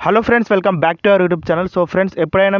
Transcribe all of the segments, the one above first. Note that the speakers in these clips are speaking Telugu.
Hello friends, welcome back to our YouTube channel. So friends, ఎప్పుడైనా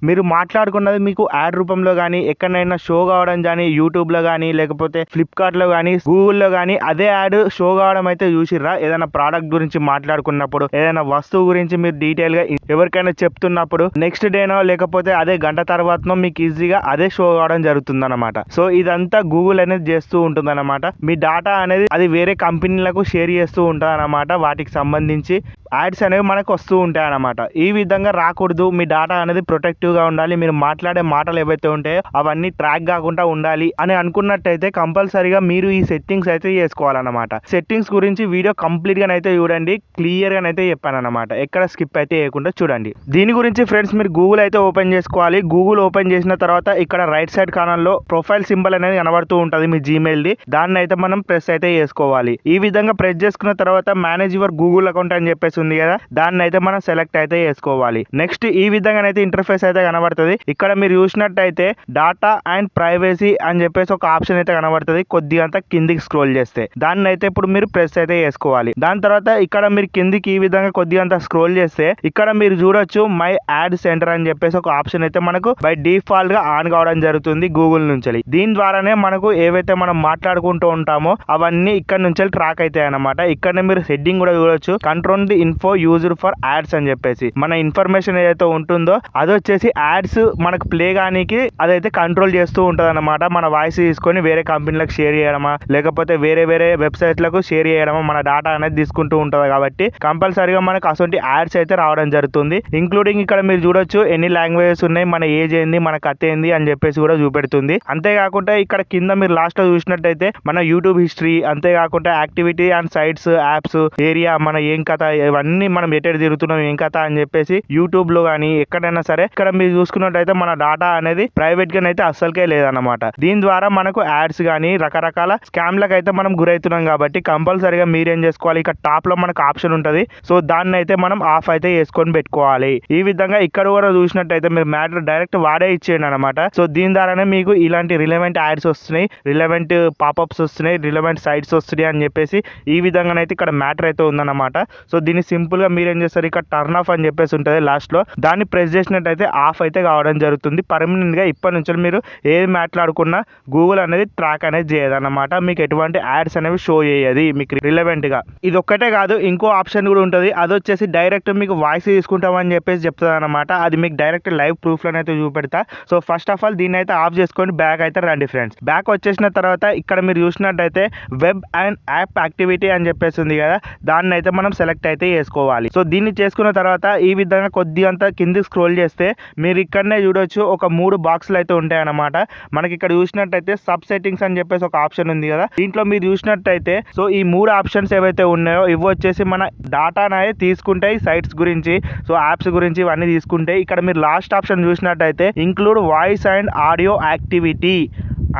మీరు మాట్లాడుకున్నది మీకు యాడ్ రూపంలో కానీ ఎక్కడైనా షో కావడం కానీ యూట్యూబ్లో కానీ లేకపోతే ఫ్లిప్కార్ట్లో కానీ గూగుల్లో కానీ అదే యాడ్ షో కావడం అయితే చూసిర్రా? ఏదైనా ప్రోడక్ట్ గురించి మాట్లాడుకున్నప్పుడు, ఏదైనా వస్తువు గురించి మీరు డీటెయిల్గా ఎవరికైనా చెప్తున్నప్పుడు నెక్స్ట్ డేనో లేకపోతే అదే గంట తర్వాతనో మీకు ఈజీగా అదే షో కావడం జరుగుతుందన్నమాట. సో ఇదంతా గూగుల్ అనేది చేస్తూ ఉంటుందన్నమాట. మీ డాటా అనేది అది వేరే కంపెనీలకు షేర్ చేస్తూ ఉంటుంది అన్నమాట. వాటికి సంబంధించి యాడ్స్ అనేవి మనకు వస్తూ ఉంటాయి అన్నమాట. ఈ విధంగా రాకూడదు, మీ డాటా అనేది ప్రొటెక్టివ్గా ఉండాలి, మీరు మాట్లాడే మాటలు ఏవైతే ఉంటాయో అవన్నీ ట్రాక్ కాకుండా ఉండాలి అని అనుకున్నట్టయితే కంపల్సరీగా మీరు ఈ సెట్టింగ్స్ అయితే చేసుకోవాలన్నమాట. సెట్టింగ్స్ గురించి వీడియో కంప్లీట్గా అయితే చూడండి, క్లియర్గా అయితే చెప్పాను అనమాట. ఎక్కడ స్కిప్ అయితే చేయకుండా చూడండి. దీని గురించి ఫ్రెండ్స్ మీరు గూగుల్ అయితే ఓపెన్ చేసుకోవాలి. గూగుల్ ఓపెన్ చేసిన తర్వాత ఇక్కడ రైట్ సైడ్ కార్నర్లో ప్రొఫైల్ సింబల్ అనేది కనబడుతూ ఉంటుంది మీ జీమెయిల్ది. దాన్ని అయితే మనం ప్రెస్ అయితే చేసుకోవాలి. ఈ విధంగా ప్రెస్ చేసుకున్న తర్వాత మేనేజ్ యువర్ గూగుల్ అకౌంట్ అని చెప్పేసి ఉంది కదా, దాన్ని అయితే మనం సెలెక్ట్ అయితే చేసుకోవాలి. నెక్స్ట్ ఈ విధంగా అయితే ఇంటర్ఫేస్ అయితే కనబడుతుంది. ఇక్కడ మీరు చూసినట్టయితే డాటా అండ్ ప్రైవసీ అని చెప్పేసి ఒక ఆప్షన్ అయితే కనబడుతుంది. కొద్దిగా కిందికి స్క్రోల్ చేస్తే దాన్ని అయితే ఇప్పుడు మీరు ప్రెస్ అయితే చేసుకోవాలి. దాని తర్వాత ఇక్కడ మీరు కిందికి ఈ విధంగా కొద్దిగా స్క్రోల్ చేస్తే ఇక్కడ మీరు చూడొచ్చు మై యాడ్ సెంటర్ అని చెప్పేసి ఒక ఆప్షన్ అయితే మనకు బై డిఫాల్ట్ గా ఆన్ కావడం జరుగుతుంది గూగుల్ నుంచి. దీని ద్వారానే మనకు ఏవైతే మనం మాట్లాడుకుంటూ ఉంటామో అవన్నీ ఇక్కడ నుంచి ట్రాక్ అవుతాయి అన్నమాట. ఇక్కడ మీరు సెట్టింగ్ కూడా చూడొచ్చు, control the info used for ads అని చెప్పేసి మన ఇన్ఫర్మేషన్ ఏదైతే ఉంటుందో అది వచ్చేసి యాడ్స్ మనకు ప్లే గానికి అదైతే కంట్రోల్ చేస్తూ ఉంటది అనమాట. మన వాయిస్ తీసుకొని వేరే కంపెనీలకు షేర్ చేయడమా లేకపోతే వేరే వెబ్సైట్లకు షేర్ చేయడమా మన డాటా అనేది తీసుకుంటూ ఉంటది. కాబట్టి కంపల్సరీగా మనకు అసలు యాడ్స్ అయితే రావడం జరుగుతుంది. ఇంక్లూడింగ్ ఇక్కడ మీరు చూడొచ్చు ఎన్ని లాంగ్వేజెస్ ఉన్నాయి, మన ఏజ్ ఏంది, మన కథ ఏంది అని చెప్పేసి కూడా చూపెడుతుంది. అంతేకాకుండా ఇక్కడ కింద మీరు లాస్ట్ లో చూసినట్టయితే మన యూట్యూబ్ హిస్టరీ, అంతేకాకుండా activity and sites, apps, area, మన ఏం కథ, ఇవన్నీ మనం ఎటెడ్ తిరుగుతున్నాం ఏం కథ అని చెప్పేసి యూట్యూబ్ లో కానీ ఎక్కడైనా సరే ఇక్కడ మీరు చూసుకున్నట్టయితే మన డాటా అనేది ప్రైవేట్ గా అయితే అస్సలకే లేదన్నమాట. దీని ద్వారా మనకు యాడ్స్ కానీ రకరకాల స్కామ్లకు అయితే మనం గురవుతున్నాం. కాబట్టి కంపల్సరీగా మీరేం చేసుకోవాలి, ఇక్కడ టాప్ లో మనకు ఆప్షన్ ఉంటది. సో దాన్ని అయితే మనం ఆఫ్ అయితే చేసుకొని పెట్టుకోవాలి. ఈ విధంగా ఇక్కడ కూడా చూసినట్టయితే మీరు మ్యాటర్ డైరెక్ట్ వాడే ఇచ్చేయండి అనమాట. సో దీని ద్వారానే మీకు ఇలాంటి రిలవెంట్ యాడ్స్ వస్తున్నాయి, రిలవెంట్ పాపప్స్ వస్తున్నాయి, రిలవెంట్ సైట్స్ వస్తున్నాయి అని చెప్పేసి ఈ విధంగానైతే ఇక్కడ మ్యాటర్ అయితే ఉందన్నమాట. సో దీన్ని సింపుల్ గా మీరేం చేస్తారు, ఇక్కడ టర్న్ ఆఫ్ అని చెప్పేసి ఉంటుంది లాస్ట్ లో, దాన్ని ప్రెస్ చేసినట్టయితే ఆఫ్ అయితే కావడం జరుగుతుంది. పర్మనెంట్ గా ఇప్పటి నుంచి మీరు ఏది మాట్లాడుకున్నా గూగుల్ అనేది ట్రాక్ అనేది చేయదన్నమాట. మీకు ఎటువంటి యాడ్స్ అనేవి షో చేయది మీకు రిలవెంట్ గా. ఇది ఒక్కటే కాదు, ఇంకో ఆప్షన్ కూడా ఉంటుంది. అది వచ్చేసి డైరెక్ట్ మీకు వాయిస్ తీసుకుంటామని చెప్పేసి చెప్తుంది అనమాట. అది మీకు డైరెక్ట్ లైవ్ ప్రూఫ్ లోనైతే చూపెడతా. సో ఫస్ట్ ఆఫ్ ఆల్ దీన్ని అయితే ఆఫ్ చేసుకొని బ్యాక్ అయితే రండి ఫ్రెండ్స్. బ్యాక్ వచ్చేసిన తర్వాత ఇక్కడ మీరు చూసినట్టయితే వెబ్ అండ్ యాప్ యాక్టివిటీ అని చెప్పేసి ఉంది కదా, దాన్ని అయితే మనం సెలెక్ట్ అయితే చేసుకోవాలి. సో దీన్ని చేసుకున్న తర్వాత ఈ విధంగా కొద్దిగా కిందికి స్క్రోల్ చేస్తే మీరు ఇక్కడనే చూడొచ్చు ఒక 3 బాక్సులు అయితే ఉంటాయి అన్నమాట. మనకి ఇక్కడ చూసినట్టయితే సబ్ సెట్టింగ్స్ అని చెప్పేసి ఒక ఆప్షన్ ఉంది కదా, దీంట్లో మీరు చూసినట్టయితే సో ఈ 3 ఆప్షన్స్ ఏవైతే ఉన్నాయో ఇవి వచ్చేసి మన డాటానే తీసుకుంటాయి, సైట్స్ గురించి, సో యాప్స్ గురించి ఇవన్నీ తీసుకుంటాయి. ఇక్కడ మీరు లాస్ట్ ఆప్షన్ చూసినట్టయితే include voice and audio activity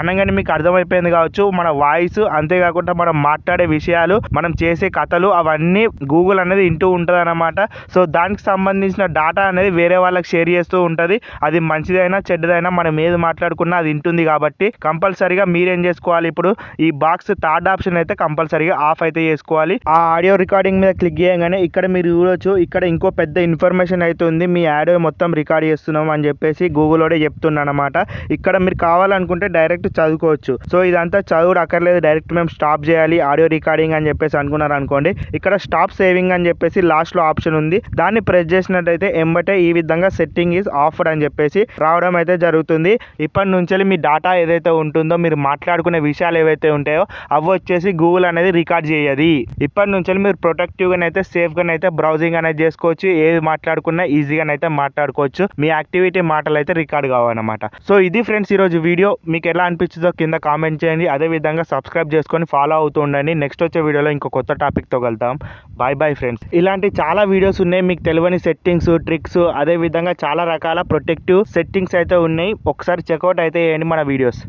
అనగానే మీకు అర్థమైపోయింది కావచ్చు. మన వాయిస్, అంతేకాకుండా మనం మాట్లాడే విషయాలు, మనం చేసే కథలు అవన్నీ గూగుల్ అనేది వింటూ ఉంటుంది అన్నమాట. సో దానికి సంబంధించిన డాటా అనేది వేరే వాళ్ళకి షేర్ చేస్తూ ఉంటుంది. అది మంచిదైనా చెడ్డదైనా మనం ఏది మాట్లాడుకున్నా అది వింటుంది. కాబట్టి కంపల్సరీగా మీరేం చేసుకోవాలి, ఇప్పుడు ఈ బాక్స్ థర్డ్ ఆప్షన్ అయితే కంపల్సరీగా ఆఫ్ అయితే చేసుకోవాలి. ఆ ఆడియో రికార్డింగ్ మీద క్లిక్ చేయగానే ఇక్కడ మీరు చూడొచ్చు, ఇక్కడ ఇంకో పెద్ద ఇన్ఫర్మేషన్ అయితే ఉంది. మీ ఆడియో మొత్తం రికార్డ్ చేస్తున్నాం అని చెప్పేసి గూగుల్ చెప్తున్నా అనమాట. ఇక్కడ మీరు కావాలనుకుంటే డైరెక్ట్ చదువుకోవచ్చు. సో ఇదంతా చదువు అక్కర్లేదు, డైరెక్ట్ మేము స్టాప్ చేయాలి ఆడియో రికార్డింగ్ అని చెప్పేసి అనుకున్నారు అనుకోండి, ఇక్కడ స్టాప్ సేవింగ్ అని చెప్పేసి లాస్ట్ లో ఆప్షన్ ఉంది. దాన్ని ప్రెస్ చేసినట్టయితే ఎంబటే ఈ విధంగా సెట్టింగ్ ఈజ్ ఆఫ్డ్ అని చెప్పేసి రావడం అయితే జరుగుతుంది. ఇప్పటి నుంచి మీ డాటా ఏదైతే ఉంటుందో, మీరు మాట్లాడుకునే విషయాలు ఏవైతే ఉంటాయో అవి వచ్చేసి గూగుల్ అనేది రికార్డ్ చేయది. ఇప్పటి నుంచి మీరు ప్రొటెక్టివ్ గానైతే సేఫ్ గానైతే బ్రౌజింగ్ అనేది చేసుకోవచ్చు. ఏది మాట్లాడుకున్నా ఈజీగానైతే మాట్లాడుకోవచ్చు. మీ యాక్టివిటీ మాటలు అయితే రికార్డ్ కావాలన్నమాట. సో ఇది ఫ్రెండ్స్ ఈరోజు వీడియో. మీకు ఎలా అనిపించిందో కింద కామెంట్ చేయండి. అదే విధంగా సబ్స్క్రైబ్ చేసుకొని ఫాలో అవుతూ ఉండండి. నెక్స్ట్ వచ్చే వీడియోలో ఇంకో కొత్త టాపిక్తో కలుద్దాం. Bye friends. ఇలాంటి చాలా వీడియోస్ ఉన్నాయి, మీకు తెలియని సెట్టింగ్స్, ట్రిక్స్, అదే విధంగా చాలా రకాల ప్రొటెక్టివ్ సెట్టింగ్స్ అయితే ఉన్నాయి. ఒకసారి చెక్అవుట్ అయితే చేయండి మన వీడియోస్.